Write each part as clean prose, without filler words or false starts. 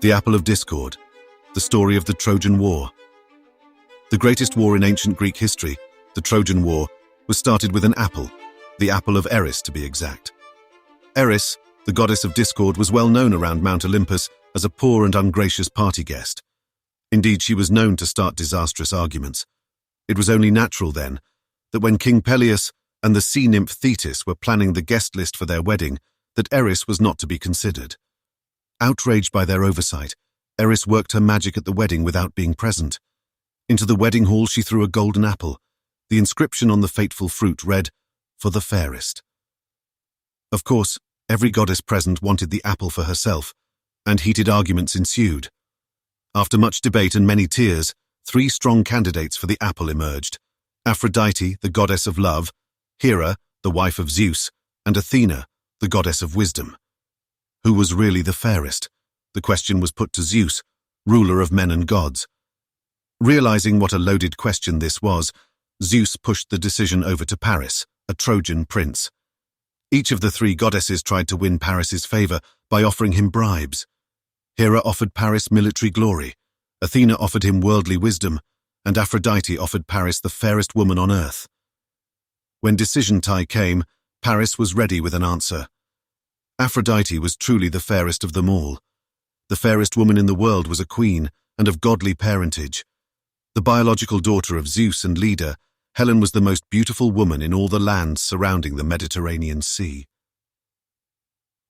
The Apple of Discord, the story of the Trojan War. The greatest war in ancient Greek history, the Trojan War, was started with an apple, the apple of Eris to be exact. Eris, the goddess of discord, was well known around Mount Olympus as a poor and ungracious party guest. Indeed, she was known to start disastrous arguments. It was only natural, then, that when King Peleus and the sea nymph Thetis were planning the guest list for their wedding, that Eris was not to be considered. Outraged by their oversight, Eris worked her magic at the wedding without being present. Into the wedding hall she threw a golden apple. The inscription on the fateful fruit read, "For the fairest." Of course, every goddess present wanted the apple for herself, and heated arguments ensued. After much debate and many tears, 3 strong candidates for the apple emerged: Aphrodite, the goddess of love; Hera, the wife of Zeus; and Athena, the goddess of wisdom. Who was really the fairest? The question was put to Zeus, ruler of men and gods. Realizing what a loaded question this was, Zeus pushed the decision over to Paris, a Trojan prince. Each of the 3 goddesses tried to win Paris's favor by offering him bribes. Hera offered Paris military glory, Athena offered him worldly wisdom, and Aphrodite offered Paris the fairest woman on earth. When decision time came, Paris was ready with an answer. Aphrodite was truly the fairest of them all. The fairest woman in the world was a queen and of godly parentage. The biological daughter of Zeus and Leda, Helen was the most beautiful woman in all the lands surrounding the Mediterranean Sea.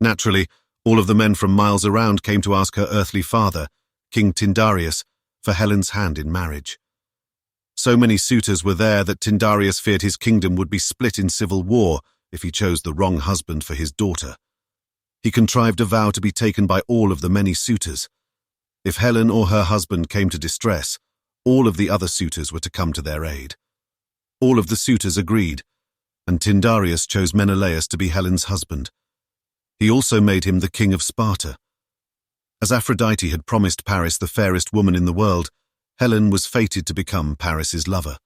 Naturally, all of the men from miles around came to ask her earthly father, King Tyndareus, for Helen's hand in marriage. So many suitors were there that Tyndareus feared his kingdom would be split in civil war if he chose the wrong husband for his daughter. He contrived a vow to be taken by all of the many suitors. If Helen or her husband came to distress, all of the other suitors were to come to their aid. All of the suitors agreed, and Tyndareus chose Menelaus to be Helen's husband. He also made him the king of Sparta. As Aphrodite had promised Paris the fairest woman in the world, Helen was fated to become Paris's lover.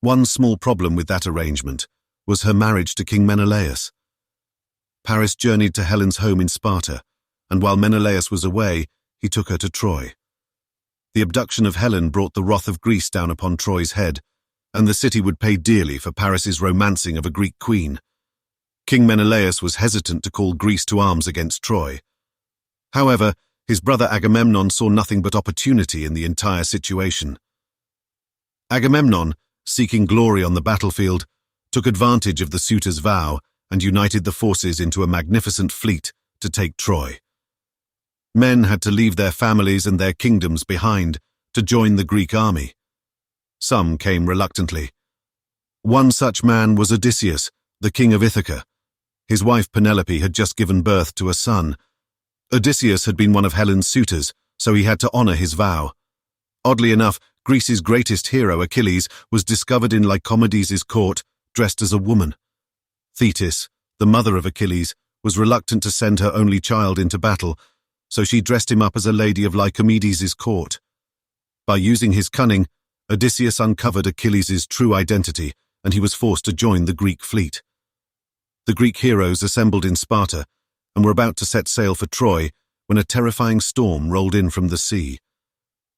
One small problem with that arrangement was her marriage to King Menelaus. Paris journeyed to Helen's home in Sparta, and while Menelaus was away, he took her to Troy. The abduction of Helen brought the wrath of Greece down upon Troy's head, and the city would pay dearly for Paris's romancing of a Greek queen. King Menelaus was hesitant to call Greece to arms against Troy. However, his brother Agamemnon saw nothing but opportunity in the entire situation. Agamemnon, seeking glory on the battlefield, took advantage of the suitors' vow and united the forces into a magnificent fleet to take Troy. Men had to leave their families and their kingdoms behind to join the Greek army. Some came reluctantly. One such man was Odysseus, the king of Ithaca. His wife Penelope had just given birth to a son. Odysseus had been one of Helen's suitors, so he had to honor his vow. Oddly enough, Greece's greatest hero, Achilles, was discovered in Lycomedes' court, dressed as a woman. Thetis, the mother of Achilles, was reluctant to send her only child into battle, so she dressed him up as a lady of Lycomedes' court. By using his cunning, Odysseus uncovered Achilles' true identity, and he was forced to join the Greek fleet. The Greek heroes assembled in Sparta and were about to set sail for Troy when a terrifying storm rolled in from the sea.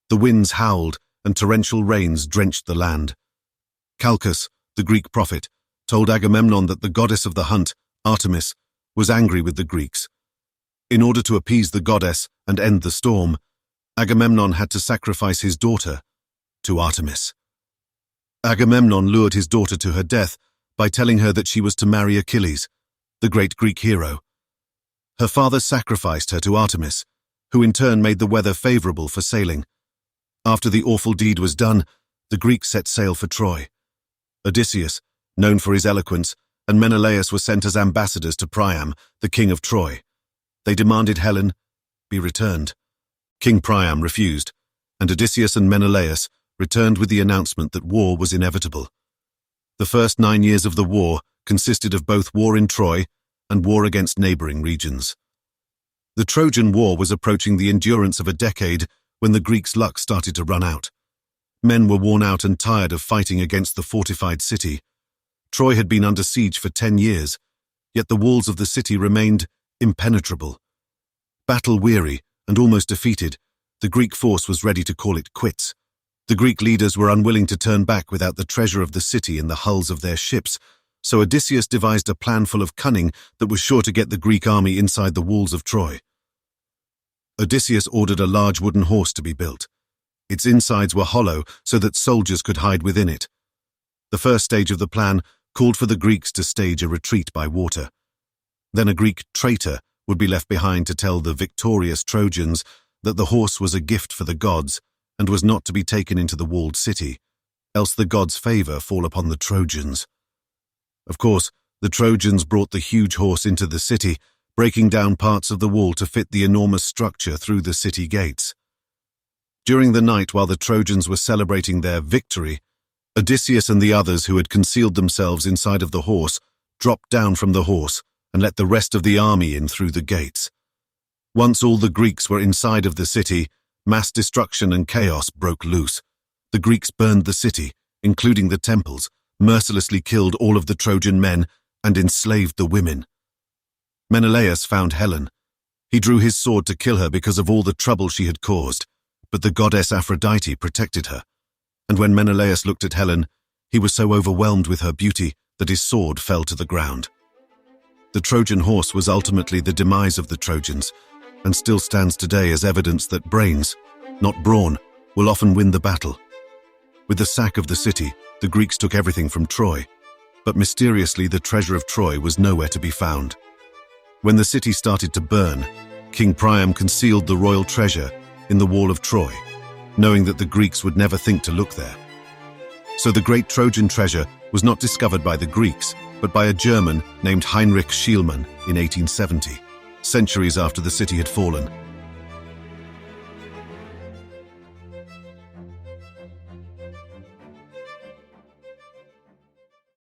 The winds howled and torrential rains drenched the land. Calchas, the Greek prophet, told Agamemnon that the goddess of the hunt, Artemis, was angry with the Greeks. In order to appease the goddess and end the storm, Agamemnon had to sacrifice his daughter to Artemis. Agamemnon lured his daughter to her death by telling her that she was to marry Achilles, the great Greek hero. Her father sacrificed her to Artemis, who in turn made the weather favorable for sailing. After the awful deed was done, the Greeks set sail for Troy. Odysseus, known for his eloquence, and Menelaus were sent as ambassadors to Priam, the king of Troy. They demanded Helen be returned. King Priam refused, and Odysseus and Menelaus returned with the announcement that war was inevitable. The first 9 years of the war consisted of both war in Troy and war against neighboring regions. The Trojan War was approaching the endurance of a decade when the Greeks' luck started to run out. Men were worn out and tired of fighting against the fortified city. Troy had been under siege for 10 years, yet the walls of the city remained impenetrable. Battle-weary and almost defeated, the Greek force was ready to call it quits. The Greek leaders were unwilling to turn back without the treasure of the city in the hulls of their ships, so Odysseus devised a plan full of cunning that was sure to get the Greek army inside the walls of Troy. Odysseus ordered a large wooden horse to be built. Its insides were hollow so that soldiers could hide within it. The first stage of the plan called for the Greeks to stage a retreat by water. Then a Greek traitor would be left behind to tell the victorious Trojans that the horse was a gift for the gods and was not to be taken into the walled city, else the gods' favor fall upon the Trojans. Of course, the Trojans brought the huge horse into the city, breaking down parts of the wall to fit the enormous structure through the city gates. During the night, while the Trojans were celebrating their victory, Odysseus and the others who had concealed themselves inside of the horse dropped down from the horse and let the rest of the army in through the gates. Once all the Greeks were inside of the city, mass destruction and chaos broke loose. The Greeks burned the city, including the temples, mercilessly killed all of the Trojan men, and enslaved the women. Menelaus found Helen. He drew his sword to kill her because of all the trouble she had caused, but the goddess Aphrodite protected her. And when Menelaus looked at Helen, he was so overwhelmed with her beauty that his sword fell to the ground. The Trojan horse was ultimately the demise of the Trojans, and still stands today as evidence that brains, not brawn, will often win the battle. With the sack of the city, the Greeks took everything from Troy, but mysteriously the treasure of Troy was nowhere to be found. When the city started to burn, King Priam concealed the royal treasure in the wall of Troy, knowing that the Greeks would never think to look there. So the great Trojan treasure was not discovered by the Greeks, but by a German named Heinrich Schielmann in 1870, centuries after the city had fallen.